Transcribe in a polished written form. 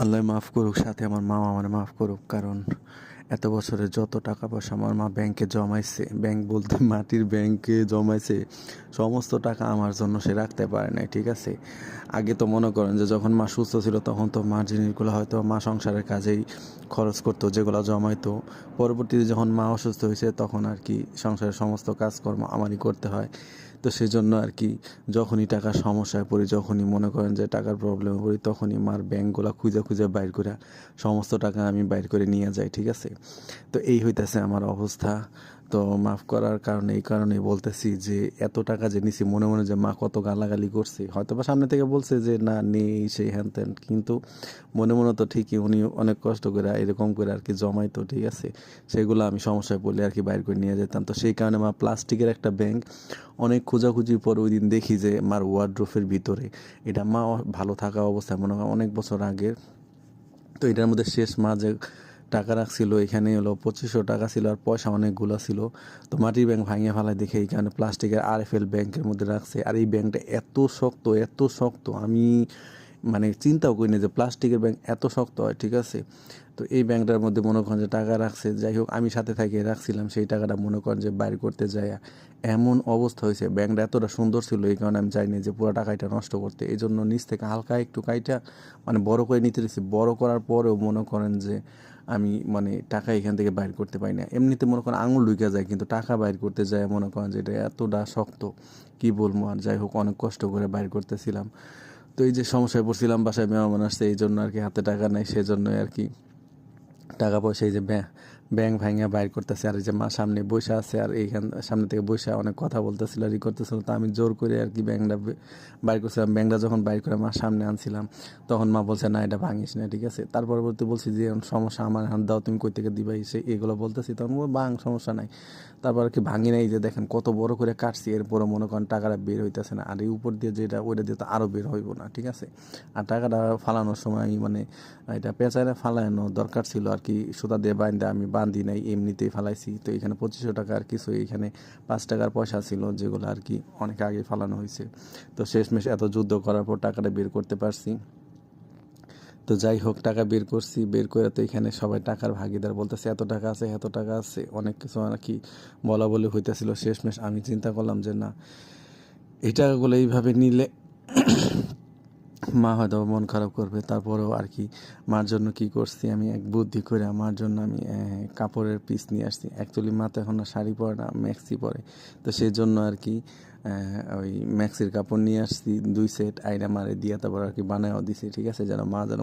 আল্লাহ মাফ করুক, সাথে আমার মা আমার মাফ করুক। কারণ এত বছরে যত টাকা পয়সা আমার মা ব্যাংকে জমাইছে, ব্যাংক বলতে মাটির ব্যাংকে জমাইছে, সমস্ত টাকা আমার জন্য সে রাখতে পারে নাই, ঠিক আছে। আগে তো মনে করেন যে যখন মা সুস্থ ছিল তখন তো মার জিনিসগুলো হয়তো মা সংসারের কাজেই খরচ করতো, যেগুলো জমাইতো। পরবর্তীতে যখন মা অসুস্থ হয়েছে তখন আর কি সংসারের সমস্ত কাজকর্ম আমারই করতে হয়। তো সেই জন্য আর কি যখনই টাকার সমস্যায় পড়ি, যখনই মনে করেন যে টাকার প্রবলেমে পড়ি, তখনই মার ব্যাংকগুলো খুঁজে খুঁজে বাইর করে সমস্ত টাকা আমি বাইর করে নিয়ে যাই, ঠিক আছে। তো এই হইতেছে আমার অবস্থা। তো মাফ করার কারণে এই কারণেই বলতেছি যে এত টাকা যে নিছি, মনে মনে যে মা কত গালাগালি করছে, হয়তো বা সামনে থেকে বলছে যে না নেই সেই হ্যান ত্যান, কিন্তু মনে মনে তো ঠিকই উনি অনেক কষ্ট করে এরকম করে আর কি জমাইতো, ঠিক আছে। সেগুলো আমি সমস্যায় পড়লে আর কি বাইর করে নিয়ে যেতাম। তো সেই কারণে মা প্লাস্টিকের একটা ব্যাংক অনেক খোঁজাখুঁজির পর ওই দিন দেখি যে মার ওয়ার্ড্রোফের ভিতরে, এটা মা ভালো থাকা অবস্থায়, মনে হয় অনেক বছর আগের। তো এটার মধ্যে শেষ মা যে টাকা রাখছিল এখানে হলো 2500 টাকা ছিল, আর পয়সা অনেকগুলো ছিল। তো মাটির ব্যাংক ভাঙিয়ে ফেলায় দেখে এইখানে প্লাস্টিকের RFL ব্যাংকের মধ্যে রাখছে। আর এই ব্যাংকটা এত শক্ত, এত শক্ত, আমি মানে চিন্তাও করি না যে প্লাস্টিকের ব্যাংক এত শক্ত হয়, ঠিক আছে। তো এই ব্যাংকটার মধ্যে মনে করেন যে টাকা রাখছে, যাই হোক আমি সাথে থেকে রাখছিলাম, সেই টাকাটা মনে করেন যে বাইর করতে যায় এমন অবস্থা হয়েছে। ব্যাংকটা এতটা সুন্দর ছিল এই কারণে আমি চাইনি যে পুরো টাকাটা নষ্ট করতে, এই জন্য নিচ থেকে হালকা একটু কাইটা মানে বড় করে নিতে দিচ্ছি। বড় করার পরেও মনে করেন যে আমি মানে টাকা এখান থেকে বাইর করতে পারি না। এমনিতে মনে করেন আঙুল ঢুকে যায়, কিন্তু টাকা বাইর করতে যায় মনে করেন যে এটা এতটা শক্ত, কি বলবো। আর যাই হোক অনেক কষ্ট করে বাইর করতেছিলাম। তো এই যে সমস্যায় পড়ছিলাম, বাসায় মেহমান আসছে, এই জন্য আর কি হাতে টাকা নাই, সেজন্যই আর কি টাকা পয়সা এই যে ব্যাংক ভাঙিয়া বাইর করতেছে। আর এই যে মা সামনে বসে আছে, আর এইখান সামনে থেকে বসে অনেক কথা বলতেছিল আর ই করতেছিল। তো আমি জোর করে আর কি ব্যাংকটা বাইর করছিলাম। ব্যাংকটা যখন বাইর করে মা সামনে আনছিলাম, তখন মা বলছে না এটা ভাঙিস না, ঠিক আছে। তার পরবর্তী বলছি যে সমস্যা, আমার হাত দাও, তুমি কই থেকে দিবা, এগুলো বলতেছি, তখন ভাঙ, সমস্যা নাই। তারপর আর কি ভাঙি নাই, যে দেখেন কত বড় করে কাটছি, এরপরও মনে করেন টাকাটা বের হইতেছে না। আর এই উপর দিয়ে যেটা ওইটা দিয়ে তো আরও বের হইব না, ঠিক আছে। আর টাকাটা ফালানোর সময় আমি মানে এটা পেঁচাইলে ফালানো দরকার ছিল আর কি, সুতা দিয়ে বাইন্দা আমি বান্ধি নাই, এমনিতেই ফালাইছি। তো এখানে 2500 টাকা আর কিছু, এইখানে 5 টাকার পয়সা ছিল, যেগুলো আর কি অনেক আগে ফালানো হয়েছে। তো শেষমেশ এত যুদ্ধ করার পর টাকাটা বের করতে পারছি। তো যাই হোক টাকা বের করছি, বের করে তো এখানে সবাই টাকার ভাগিদার বলতেছে এত টাকা আছে, এত টাকা আছে, অনেক কিছু আর কি বলা বলি হইতেছিল। শেষমেশ আমি চিন্তা করলাম যে না, এই টাকাগুলো এইভাবে নিলে মা হয়তো মন খারাপ করবে। তারপরেও আর কি মার জন্য কি করছি, আমি এক বুদ্ধি করে মার জন্য আমি কাপড়ের পিস নিয়ে আসছি। অ্যাকচুয়ালি মা তো এখন আর শাড়ি পরে না, ম্যাক্সি পরে। তো সেই জন্য আর কি ওই ম্যাক্সির কাপড় নিয়ে আসছি 2 সেট, আইনা মারে দিয়া তারপর আর কি বানায়ও দিছি, ঠিক আছে, যেন মা যেন